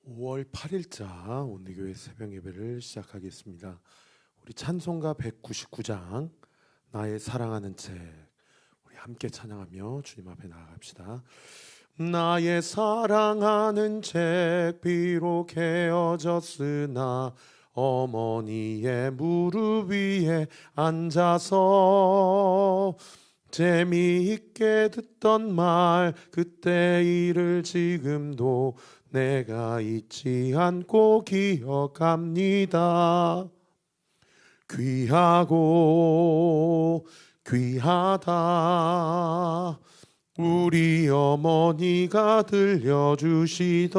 5월 8일자 온누교회 새벽 예배를 시작하겠습니다. 우리 찬송가 199장 나의 사랑하는 책, 우리 함께 찬양하며 주님 앞에 나아갑시다. 나의 사랑하는 책 비록 헤어졌으나 어머니의 무릎 위에 앉아서 재미있게 듣던 말 그때 일을 지금도 내가 잊지 않고 기억합니다. 귀하고 귀하다 우리 어머니가 들려주시던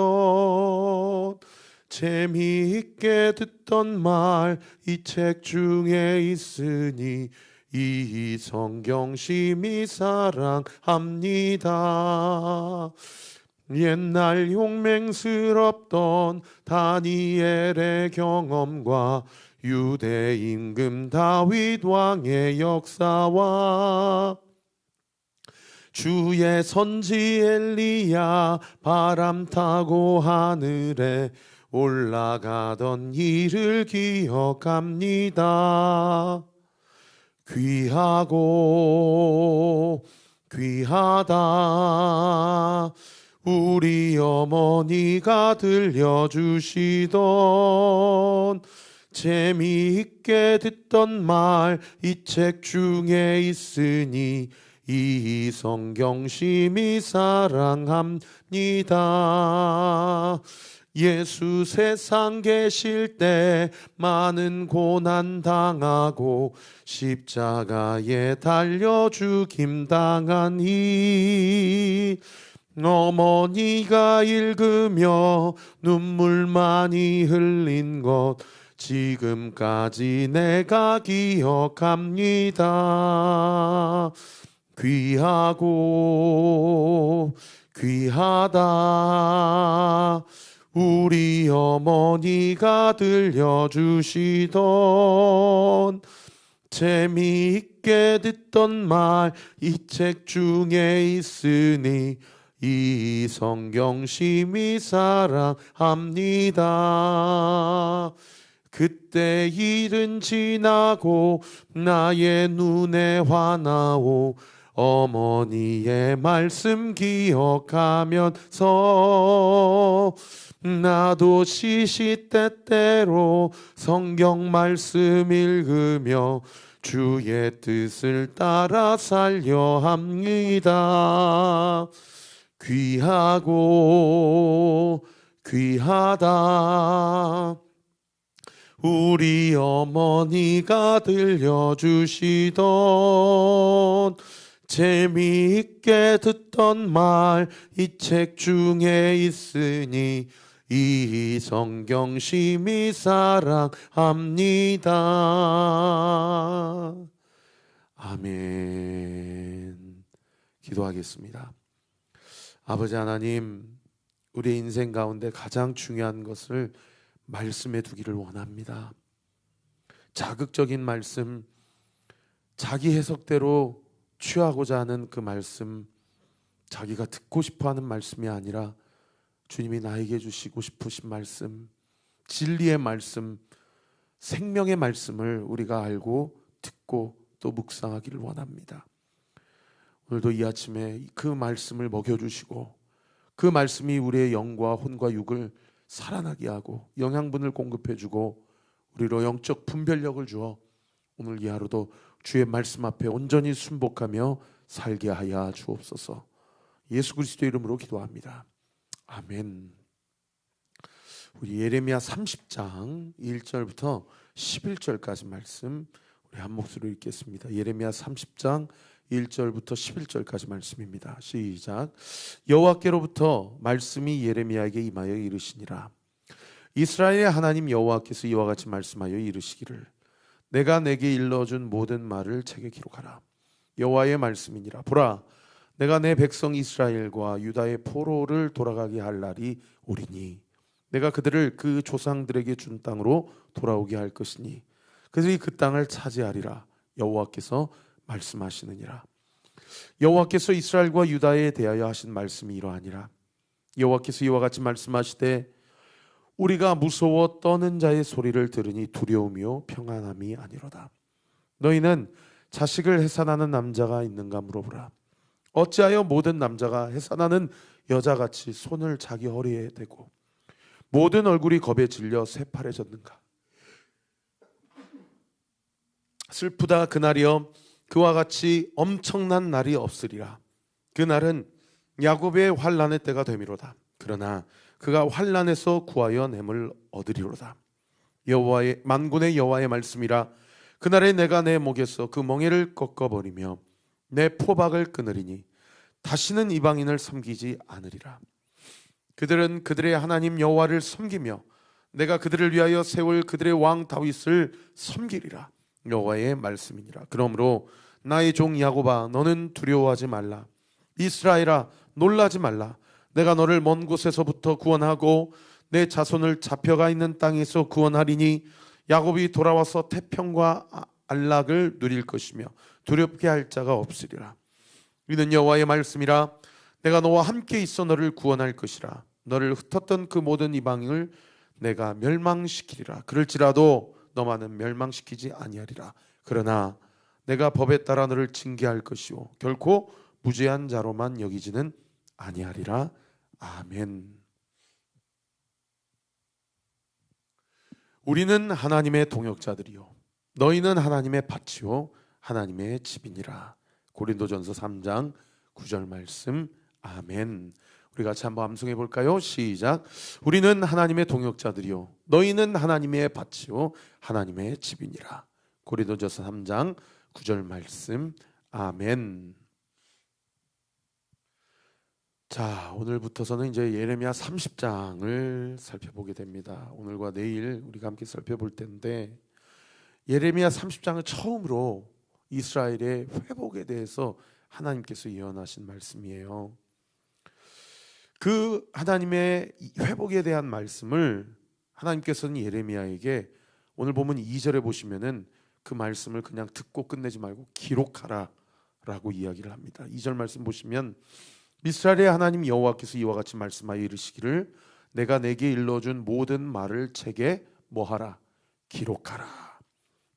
재미있게 듣던 말 이 책 중에 있으니 이 성경 심히 사랑합니다. 옛날 용맹스럽던 다니엘의 경험과 유대 임금 다윗 왕의 역사와 주의 선지 엘리야 바람 타고 하늘에 올라가던 일을 기억합니다. 귀하고 귀하다 우리 어머니가 들려주시던 재미있게 듣던 말 이 책 중에 있으니 이 성경 심히 사랑합니다. 예수 세상 계실 때 많은 고난 당하고 십자가에 달려 죽임 당하니 어머니가 읽으며 눈물 많이 흘린 것 지금까지 내가 기억합니다. 귀하고 귀하다 우리 어머니가 들려주시던 재미있게 듣던 말 이 책 중에 있으니 이 성경 심히 사랑합니다. 그때 일은 지나고 나의 눈에 화나오 어머니의 말씀 기억하면서 나도 시시때때로 성경 말씀 읽으며 주의 뜻을 따라 살려 합니다. 귀하고 귀하다 우리 어머니가 들려주시던 재미있게 듣던 말 이 책 중에 있으니 이 성경 심히 사랑합니다. 아멘. 기도하겠습니다. 아버지 하나님, 우리 인생 가운데 가장 중요한 것을 말씀에 두기를 원합니다. 자극적인 말씀, 자기 해석대로 취하고자 하는 그 말씀, 자기가 듣고 싶어하는 말씀이 아니라 주님이 나에게 주시고 싶으신 말씀, 진리의 말씀, 생명의 말씀을 우리가 알고 듣고 또 묵상하기를 원합니다. 오늘도 이 아침에 그 말씀을 먹여주시고 그 말씀이 우리의 영과 혼과 육을 살아나게 하고 영양분을 공급해주고 우리로 영적 분별력을 주어 오늘 이 하루도 주의 말씀 앞에 온전히 순복하며 살게 하여 주옵소서. 예수 그리스도 이름으로 기도합니다. 아멘. 우리 예레미야 30장 1절부터 11절까지 말씀 우리 한 목소리로 읽겠습니다. 예레미야 30장 1절부터 11절까지 말씀입니다. 시작. 여호와께로부터 말씀이 예레미야에게 임하여 이르시니라. 이스라엘의 하나님 여호와께서 이와 같이 말씀하여 이르시기를 내가 내게 일러준 모든 말을 책에 기록하라. 여호와의 말씀이니라. 보라, 내가 내 백성 이스라엘과 유다의 포로를 돌아가게 할 날이 오리니 내가 그들을 그 조상들에게 준 땅으로 돌아오게 할 것이니 그들이 그 땅을 차지하리라. 여호와께서 말씀하시느니라. 여호와께서 이스라엘과 유다에 대하여 하신 말씀이 이러하니라. 여호와께서 이와 같이 말씀하시되 우리가 무서워 떠는 자의 소리를 들으니 두려움이요 평안함이 아니로다. 너희는 자식을 해산하는 남자가 있는가 물어보라. 어찌하여 모든 남자가 해산하는 여자같이 손을 자기 허리에 대고 모든 얼굴이 겁에 질려 새파래졌는가. 슬프다 그날이여, 그와 같이 엄청난 날이 없으리라. 그날은 야곱의 환난의 때가 되미로다. 그러나 그가 환난에서 구하여 냄을 얻으리로다. 여호와의 만군의 여호와의 말씀이라. 그날에 내가 내 목에서 그 멍에를 꺾어버리며 내 포박을 끊으리니 다시는 이방인을 섬기지 않으리라. 그들은 그들의 하나님 여호와를 섬기며 내가 그들을 위하여 세울 그들의 왕 다윗을 섬기리라. 여호와의 말씀이니라. 그러므로 나의 종 야곱아, 너는 두려워하지 말라. 이스라엘아, 놀라지 말라. 내가 너를 먼 곳에서부터 구원하고 내 자손을 잡혀가 있는 땅에서 구원하리니 야곱이 돌아와서 태평과 안락을 누릴 것이며 두렵게 할 자가 없으리라. 이는 여호와의 말씀이라. 내가 너와 함께 있어 너를 구원할 것이라. 너를 흩었던 그 모든 이방인을 내가 멸망시키리라. 그럴지라도 너만은 멸망시키지 아니하리라. 그러나 내가 법에 따라 너를 징계할 것이요 결코 무죄한 자로만 여기지는 아니하리라. 아멘. 우리는 하나님의 동역자들이요 너희는 하나님의 밭이요 하나님의 집이니라. 고린도전서 3장 9절 말씀. 아멘. 우리 같이 한번 암송해 볼까요? 시작. 우리는 하나님의 동역자들이요 너희는 하나님의 밭이요 하나님의 집이니라. 고린도전서 3장 9절 말씀. 아멘. 자, 오늘부터서는 이제 예레미야 30장을 살펴보게 됩니다. 오늘과 내일 우리가 함께 살펴볼 텐데, 예레미야 30장은 처음으로 이스라엘의 회복에 대해서 하나님께서 예언하신 말씀이에요. 그 하나님의 회복에 대한 말씀을 하나님께서는 예레미야에게, 오늘 보면 2절에 보시면은 그 말씀을 그냥 듣고 끝내지 말고 기록하라 라고 이야기를 합니다. 2절 말씀 보시면 이스라엘의 하나님 여호와께서 이와 같이 말씀하여 이르시기를 내가 내게 일러준 모든 말을 책에 뭐하라? 기록하라.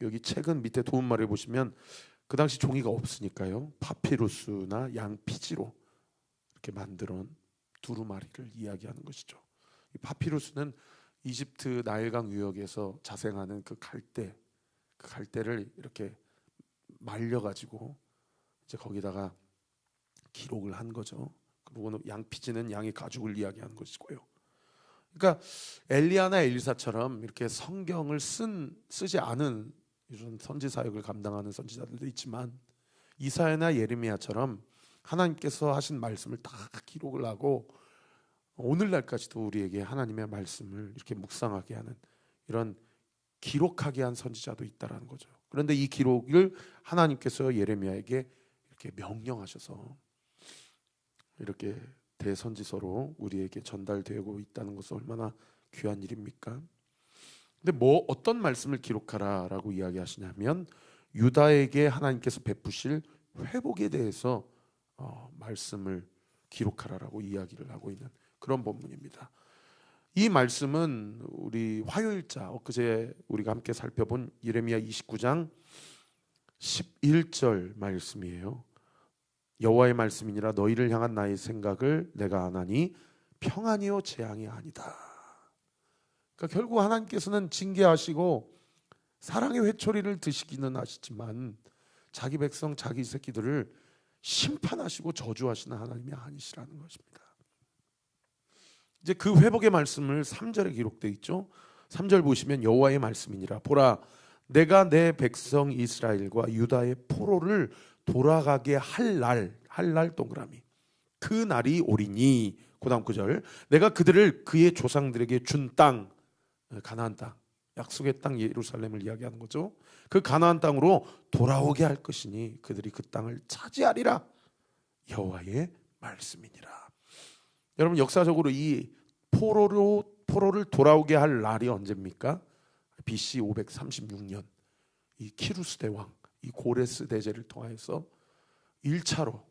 여기 책은 밑에 도움말에 보시면 그 당시 종이가 없으니까요, 파피루스나 양피지로 이렇게 만들어온 두루마리를 이야기하는 것이죠. 이 파피루스는 이집트 나일강 유역에서 자생하는 그 갈대를 이렇게 말려가지고 이제 거기다가 기록을 한 거죠. 그리고 양피지는 양의 가죽을 이야기하는 것이고요. 그러니까 엘리야나 엘리사처럼 이렇게 성경을 쓰지 않은 이런 선지 사역을 감당하는 선지자들도 있지만, 이사야나 예레미야처럼 하나님께서 하신 말씀을 다 기록을 하고 오늘날까지도 우리에게 하나님의 말씀을 이렇게 묵상하게 하는, 이런 기록하게 한 선지자도 있다라는 거죠. 그런데 이 기록을 하나님께서 예레미야에게 이렇게 명령하셔서 이렇게 대선지서로 우리에게 전달되고 있다는 것은 얼마나 귀한 일입니까? 근데 어떤 말씀을 기록하라라고 이야기하시냐면 유다에게 하나님께서 베푸실 회복에 대해서 말씀을 기록하라라고 이야기를 하고 있는 그런 본문입니다. 이 말씀은 우리 화요일자 엊그제 우리가 함께 살펴본 예레미야 29장 11절 말씀이에요. 여호와의 말씀이니라. 너희를 향한 나의 생각을 내가 아나니 평안이요 재앙이 아니다. 그러니까 결국 하나님께서는 징계하시고 사랑의 회초리를 드시기는 하시지만 자기 백성, 자기 새끼들을 심판하시고 저주하시는 하나님이 아니시라는 것입니다. 이제 그 회복의 말씀을 3절에 기록되어 있죠. 3절 보시면 여호와의 말씀이니라. 보라, 내가 내 백성 이스라엘과 유다의 포로를 돌아가게 할 날 동그라미, 그 날이 오리니. 그 다음 9절, 내가 그들을 그의 조상들에게 준 땅, 가나안 땅, 약속의 땅 예루살렘을 이야기하는 거죠. 그 가나안 땅으로 돌아오게 할 것이니 그들이 그 땅을 차지하리라. 여호와의 말씀이니라. 여러분, 역사적으로 이 포로를 돌아오게 할 날이 언제입니까? BC 536년 이 키루스 대왕, 이 고레스 대제를 통하여서 1차로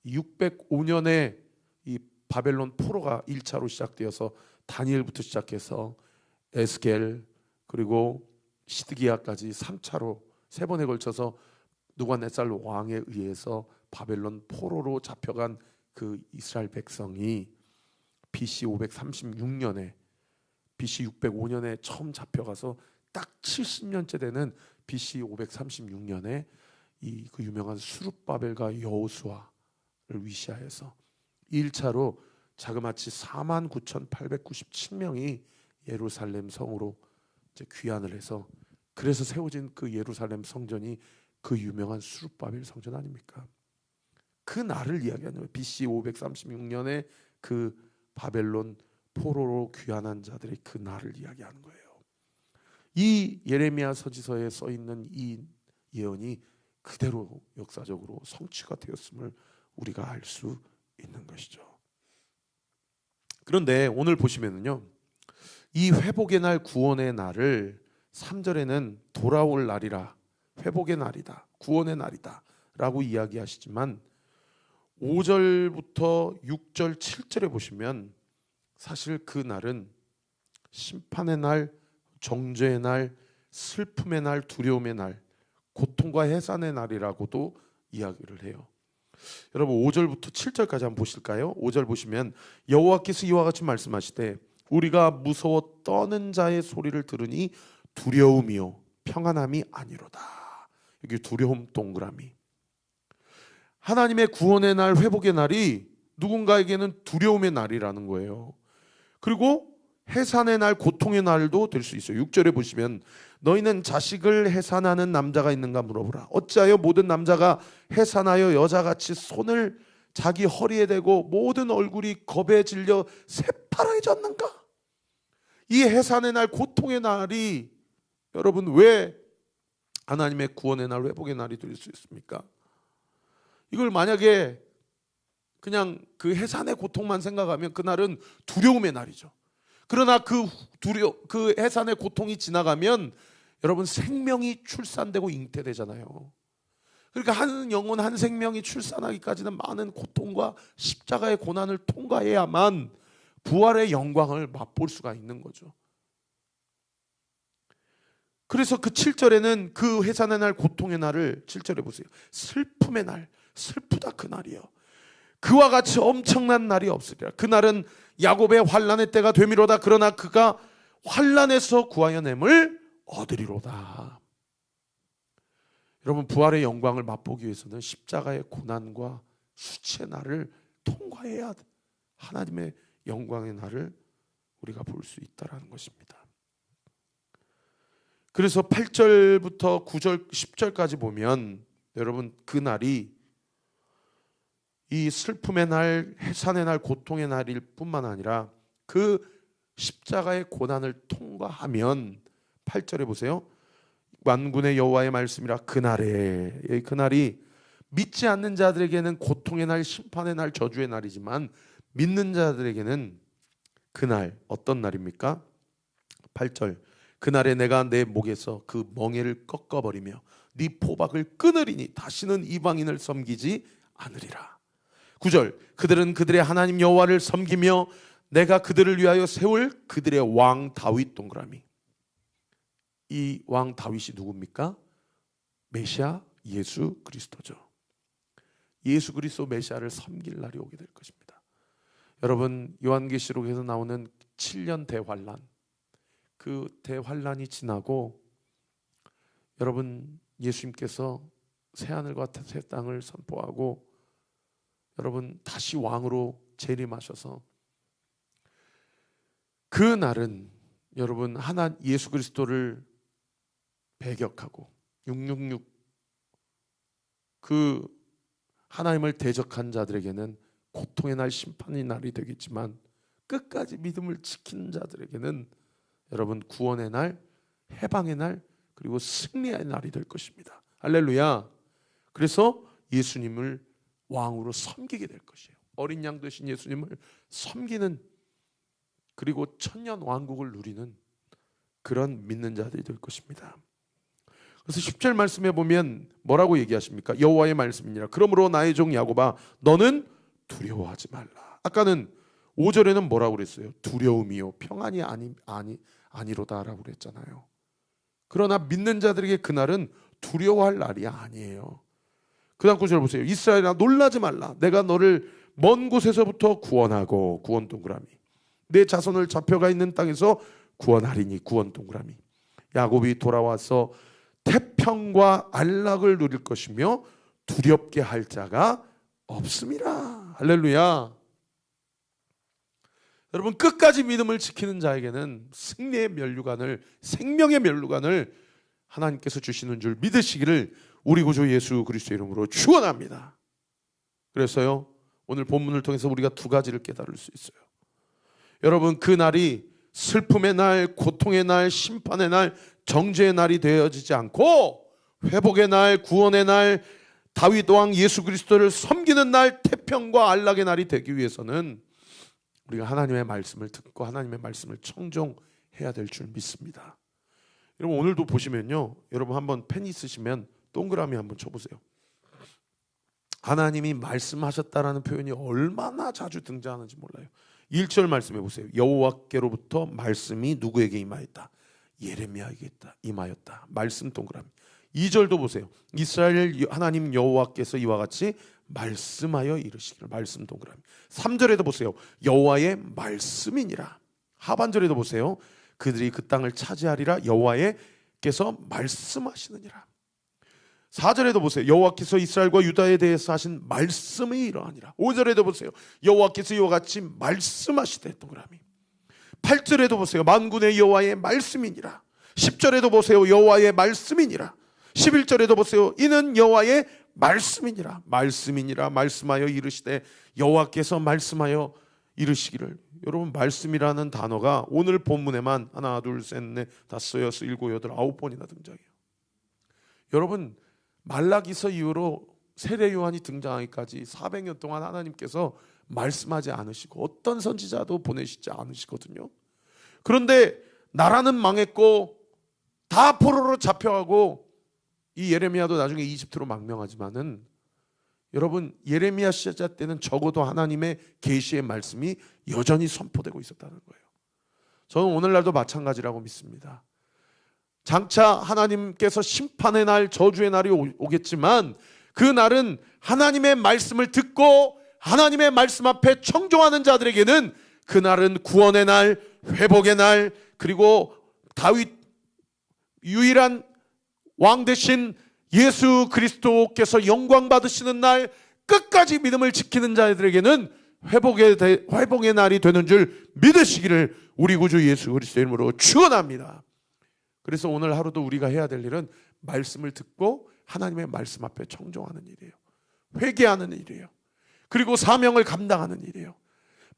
605년에 이 바벨론 포로가 1차로 시작되어서 다니엘부터 시작해서 에스겔 그리고 시드기야까지 3차로 3번에 걸쳐서 누갓네살 왕에 의해서 바벨론 포로로 잡혀간 그 이스라엘 백성이 BC 536년에 BC 605년에 처음 잡혀가서 딱 70년째 되는 BC 536년에 그 유명한 수룹바벨과 여호수아를 위시하여서 1차로 자그마치 49,897명이 예루살렘 성으로 이제 귀환을 해서 그래서 세워진 그 예루살렘 성전이 그 유명한 수룹바벨 성전 아닙니까? 그 날을 이야기하는 거예요. BC 536년에 그 바벨론 포로로 귀환한 자들의 그 날을 이야기하는 거예요. 이 예레미야 서지서에 써 있는 이 예언이 그대로 역사적으로 성취가 되었음을 우리가 알 수 있는 것이죠. 그런데 오늘 보시면은요, 이 회복의 날, 구원의 날을 3절에는 돌아올 날이라, 회복의 날이다, 구원의 날이다 라고 이야기하시지만 5절부터 6절, 7절에 보시면 사실 그 날은 심판의 날, 정죄의 날, 슬픔의 날, 두려움의 날, 고통과 해산의 날이라고도 이야기를 해요. 여러분 5절부터 7절까지 한번 보실까요? 5절 보시면 여호와께서 이와 같이 말씀하시되 우리가 무서워 떠는 자의 소리를 들으니 두려움이요 평안함이 아니로다. 여기 두려움 동그라미. 하나님의 구원의 날, 회복의 날이 누군가에게는 두려움의 날이라는 거예요. 그리고 해산의 날, 고통의 날도 될 수 있어요. 6절에 보시면 너희는 자식을 해산하는 남자가 있는가 물어보라. 어찌하여 모든 남자가 해산하여 여자같이 손을 자기 허리에 대고 모든 얼굴이 겁에 질려 새파라해졌는가? 이 해산의 날, 고통의 날이 여러분 왜 하나님의 구원의 날, 회복의 날이 될 수 있습니까? 이걸 만약에 그냥 그 해산의 고통만 생각하면 그날은 두려움의 날이죠. 그러나 그 해산의 고통이 지나가면 여러분 생명이 출산되고 잉태되잖아요. 그러니까 한 영혼 한 생명이 출산하기까지는 많은 고통과 십자가의 고난을 통과해야만 부활의 영광을 맛볼 수가 있는 거죠. 그래서 그 7절에는 그 해산의 날, 고통의 날을 7절에 보세요. 슬픔의 날, 슬프다 그 날이요. 그와 같이 엄청난 날이 없으리라. 그날은 야곱의 환난의 때가 되미로다. 그러나 그가 환난에서 구하여 냄을 얻으리로다. 여러분 부활의 영광을 맛보기 위해서는 십자가의 고난과 수치의 날을 통과해야 하나님의 영광의 날을 우리가 볼 수 있다는 것입니다. 그래서 8절부터 9절, 10절까지 보면 여러분 그 날이 이 슬픔의 날, 해산의 날, 고통의 날일 뿐만 아니라 그 십자가의 고난을 통과하면 8절에 보세요. 만군의 여호와의 말씀이라 그날에, 그날이 믿지 않는 자들에게는 고통의 날, 심판의 날, 저주의 날이지만 믿는 자들에게는 그날 어떤 날입니까? 8절 그날에 내가 내 목에서 그 멍에를 꺾어버리며 네 포박을 끊으리니 다시는 이방인을 섬기지 않으리라. 9절 그들은 그들의 하나님 여호와를 섬기며 내가 그들을 위하여 세울 그들의 왕 다윗 동그라미. 이 왕 다윗이 누굽니까? 메시아 예수 그리스도죠. 예수 그리스도 메시아를 섬길 날이 오게 될 것입니다. 여러분 요한계시록에서 나오는 7년 대환란, 그 대환란이 지나고 여러분 예수님께서 새하늘과 새 땅을 선포하고 여러분 다시 왕으로 재림하셔서 그 날은 여러분 하나 예수 그리스도를 배격하고 666 그 하나님을 대적한 자들에게는 고통의 날, 심판의 날이 되겠지만 끝까지 믿음을 지키는 자들에게는 여러분 구원의 날, 해방의 날, 그리고 승리의 날이 될 것입니다. 할렐루야. 그래서 예수님을 왕으로 섬기게 될 것이에요. 어린 양 되신 예수님을 섬기는, 그리고 천년 왕국을 누리는 그런 믿는 자들이 될 것입니다. 그래서 10절 말씀에 보면 뭐라고 얘기하십니까? 여호와의 말씀이니라. 그러므로 나의 종 야곱아 너는 두려워하지 말라. 아까는 5절에는 뭐라고 그랬어요? 두려움이요 평안이 아니로다라고 그랬잖아요. 그러나 믿는 자들에게 그날은 두려워할 날이 아니에요. 그 다음 9절 보세요. 이스라엘아 놀라지 말라. 내가 너를 먼 곳에서부터 구원하고, 구원 동그라미. 내 자손을 잡혀가 있는 땅에서 구원하리니, 구원 동그라미. 야곱이 돌아와서 태평과 안락을 누릴 것이며 두렵게 할 자가 없음이라. 할렐루야. 여러분, 끝까지 믿음을 지키는 자에게는 승리의 면류관을, 생명의 면류관을 하나님께서 주시는 줄 믿으시기를 우리 구주 예수 그리스도의 이름으로 축원합니다. 그래서요, 오늘 본문을 통해서 우리가 두 가지를 깨달을 수 있어요. 여러분, 그 날이 슬픔의 날, 고통의 날, 심판의 날, 정죄의 날이 되어지지 않고 회복의 날, 구원의 날, 다윗 왕 예수 그리스도를 섬기는 날, 태평과 안락의 날이 되기 위해서는 우리가 하나님의 말씀을 듣고 하나님의 말씀을 청종해야 될 줄 믿습니다. 여러분, 오늘도 보시면요, 여러분 한번 펜 있으시면 동그라미 한번 쳐보세요. 하나님이 말씀하셨다라는 표현이 얼마나 자주 등장하는지 몰라요. 1절 말씀해 보세요. 여호와께로부터 말씀이 누구에게 임하였다? 예레미야에게 임하였다. 말씀 동그라미. 2절도 보세요. 이스라엘 하나님 여호와께서 이와 같이 말씀하여 이르시기를. 말씀 동그라미. 3절에도 보세요. 여호와의 말씀이니라. 하반절에도 보세요. 그들이 그 땅을 차지하리라. 여호와께서 말씀하시느니라. 4절에도 보세요. 여호와께서 이스라엘과 유다에 대해서 하신 말씀이 이러하니라. 5절에도 보세요. 여호와께서 이와 같이 말씀하시되 동그라미. 8절에도 보세요. 만군의 여호와의 말씀이니라. 10절에도 보세요. 여호와의 말씀이니라. 11절에도 보세요. 이는 여호와의 말씀이니라. 말씀이니라. 말씀하여 이르시되 여호와께서 말씀하여 이르시기를. 여러분, 말씀이라는 단어가 오늘 본문에만 하나, 둘, 셋, 넷, 다섯, 여섯, 일곱, 여덟, 9번이나 등장해요. 여러분, 말라기서 이후로 세례 요한이 등장하기까지 400년 동안 하나님께서 말씀하지 않으시고 어떤 선지자도 보내시지 않으시거든요. 그런데 나라는 망했고 다 포로로 잡혀가고, 이 예레미야도 나중에 이집트로 망명하지만은 여러분, 예레미야 시자 때는 적어도 하나님의 계시의 말씀이 여전히 선포되고 있었다는 거예요. 저는 오늘날도 마찬가지라고 믿습니다. 장차 하나님께서 심판의 날, 저주의 날이 오겠지만 그 날은 하나님의 말씀을 듣고 하나님의 말씀 앞에 청종하는 자들에게는 그 날은 구원의 날, 회복의 날, 그리고 다윗 유일한 왕 되신 예수 그리스도께서 영광 받으시는 날, 끝까지 믿음을 지키는 자들에게는 회복의 날이 되는 줄 믿으시기를 우리 구주 예수 그리스도의 이름으로 축원합니다. 그래서 오늘 하루도 우리가 해야 될 일은 말씀을 듣고 하나님의 말씀 앞에 청종하는 일이에요. 회개하는 일이에요. 그리고 사명을 감당하는 일이에요.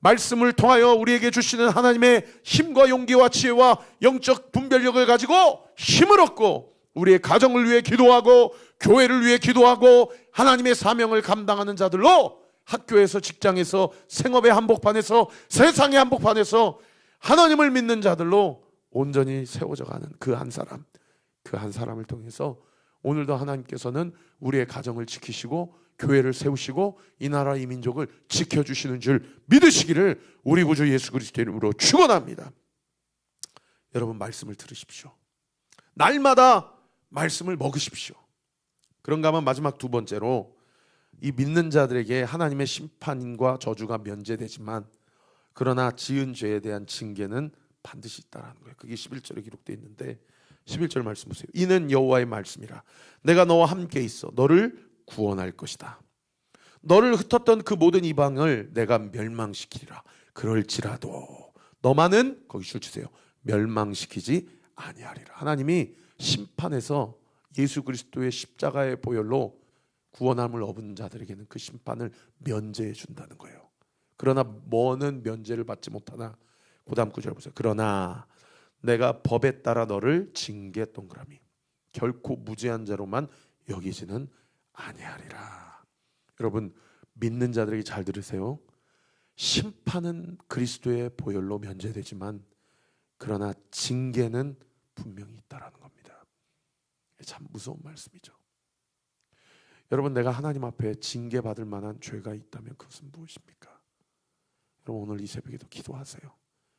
말씀을 통하여 우리에게 주시는 하나님의 힘과 용기와 지혜와 영적 분별력을 가지고 힘을 얻고 우리의 가정을 위해 기도하고 교회를 위해 기도하고 하나님의 사명을 감당하는 자들로 학교에서, 직장에서, 생업의 한복판에서, 세상의 한복판에서 하나님을 믿는 자들로 온전히 세워져 가는 그 한 사람, 그 한 사람을 통해서 오늘도 하나님께서는 우리의 가정을 지키시고 교회를 세우시고 이 나라 이 민족을 지켜주시는 줄 믿으시기를 우리 구주 예수 그리스도의 이름으로 축원합니다. 여러분, 말씀을 들으십시오. 날마다 말씀을 먹으십시오. 그런가 하면 마지막 두 번째로, 이 믿는 자들에게 하나님의 심판과 저주가 면제되지만 그러나 지은 죄에 대한 징계는 반드시 있다라는 거예요. 그게 11절에 기록되어 있는데 11절 말씀 보세요. 이는 여호와의 말씀이라. 내가 너와 함께 있어 너를 구원할 것이다. 너를 흩었던 그 모든 이방을 내가 멸망시키리라. 그럴지라도 너만은, 거기 줄 주세요, 멸망시키지 아니하리라. 하나님이 심판에서 예수 그리스도의 십자가의 보혈로 구원함을 얻은 자들에게는 그 심판을 면제해 준다는 거예요. 그러나 뭐는 면제를 받지 못하나, 그 다음 구절 보세요. 그러나 내가 법에 따라 너를 징계 동그라미 결코 무죄한 자로만 여기지는 아니하리라. 여러분, 믿는 자들에게 잘 들으세요. 심판은 그리스도의 보혈로 면제되지만 그러나 징계는 분명히 있다라는 겁니다. 참 무서운 말씀이죠. 여러분, 내가 하나님 앞에 징계받을 만한 죄가 있다면 그것은 무엇입니까? 여러분 오늘 이 새벽에도 기도하세요.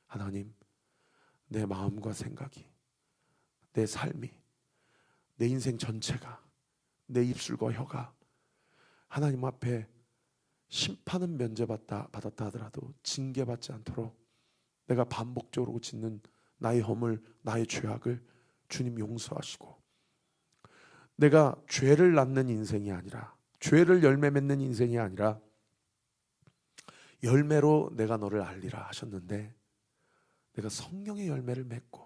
하나님, 내 마음과 생각이, 내 삶이, 내 인생 전체가, 내 입술과 혀가 하나님 앞에 심판은 면제받았다 하더라도 징계받지 않도록 내가 반복적으로 짓는 나의 허물, 나의 죄악을 주님 용서하시고, 내가 죄를 낳는 인생이 아니라, 죄를 열매 맺는 인생이 아니라 열매로 내가 너를 알리라 하셨는데, 내가 성령의 열매를 맺고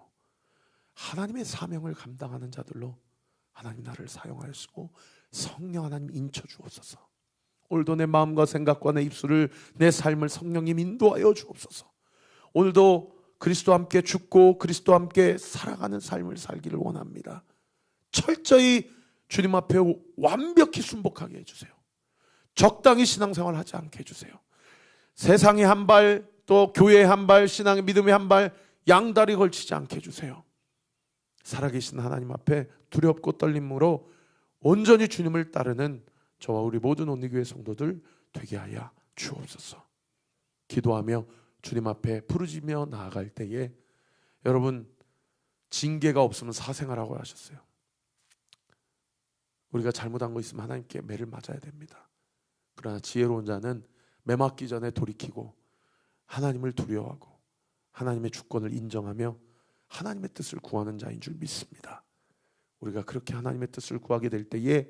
하나님의 사명을 감당하는 자들로 하나님 나를 사용하시고 성령 하나님 인쳐 주옵소서. 오늘도 내 마음과 생각과 내 입술을, 내 삶을 성령님 인도하여 주옵소서. 오늘도 그리스도와 함께 죽고 그리스도와 함께 살아가는 삶을 살기를 원합니다. 철저히 주님 앞에 완벽히 순복하게 해주세요. 적당히 신앙생활 하지 않게 해주세요. 세상의 한 발, 또 교회의 한 발, 신앙의 믿음의 한 발 양다리 걸치지 않게 해주세요. 살아계신 하나님 앞에 두렵고 떨림으로 온전히 주님을 따르는 저와 우리 모든 온리교회 성도들 되게 하여 주옵소서. 기도하며 주님 앞에 부르짖며 나아갈 때에 여러분, 징계가 없으면 사생하라고 하셨어요. 우리가 잘못한 거 있으면 하나님께 매를 맞아야 됩니다. 그러나 지혜로운 자는 매 맞기 전에 돌이키고 하나님을 두려워하고 하나님의 주권을 인정하며 하나님의 뜻을 구하는 자인 줄 믿습니다. 우리가 그렇게 하나님의 뜻을 구하게 될 때에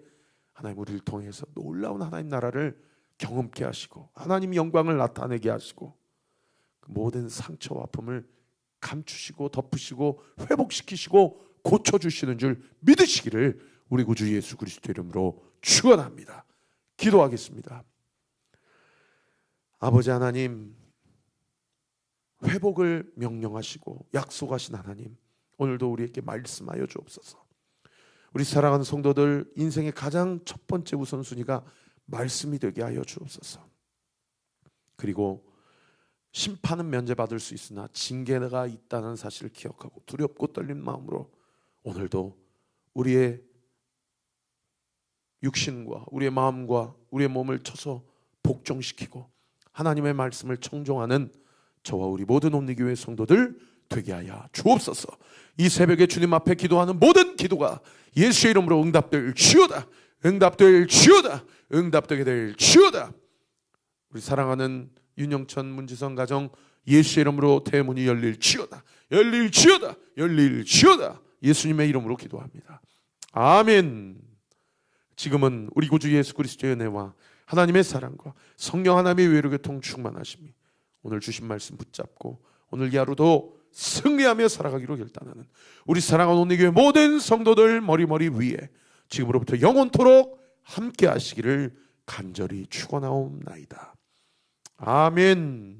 하나님 우리를 통해서 놀라운 하나님 나라를 경험케 하시고 하나님 영광을 나타내게 하시고 그 모든 상처와 아픔을 감추시고 덮으시고 회복시키시고 고쳐주시는 줄 믿으시기를 우리 구주 예수 그리스도 이름으로 축원합니다. 기도하겠습니다. 아버지 하나님, 회복을 명령하시고 약속하신 하나님, 오늘도 우리에게 말씀하여 주옵소서. 우리 사랑하는 성도들 인생의 가장 첫 번째 우선순위가 말씀이 되게 하여 주옵소서. 그리고 심판은 면제받을 수 있으나 징계가 있다는 사실을 기억하고 두렵고 떨린 마음으로 오늘도 우리의 육신과 우리의 마음과 우리의 몸을 쳐서 복종시키고 하나님의 말씀을 청종하는 저와 우리 모든 온리교회 성도들 되게 하여 주옵소서. 이 새벽에 주님 앞에 기도하는 모든 기도가 예수의 이름으로 응답될 지어다. 응답될 지어다. 응답되게 될 지어다. 우리 사랑하는 윤영천 문지성 가정 예수의 이름으로 대문이 열릴 지어다. 열릴 지어다. 열릴 지어다. 예수님의 이름으로 기도합니다. 아멘. 지금은 우리 구주 예수 그리스도의 은혜와 하나님의 사랑과 성령 하나님의 외로교통 충만하심이 오늘 주신 말씀 붙잡고 오늘 이 하루도 승리하며 살아가기로 결단하는 우리 사랑하는 온리교회 모든 성도들 머리머리 위에 지금으로부터 영원토록 함께 하시기를 간절히 축원하옵나이다. 아멘.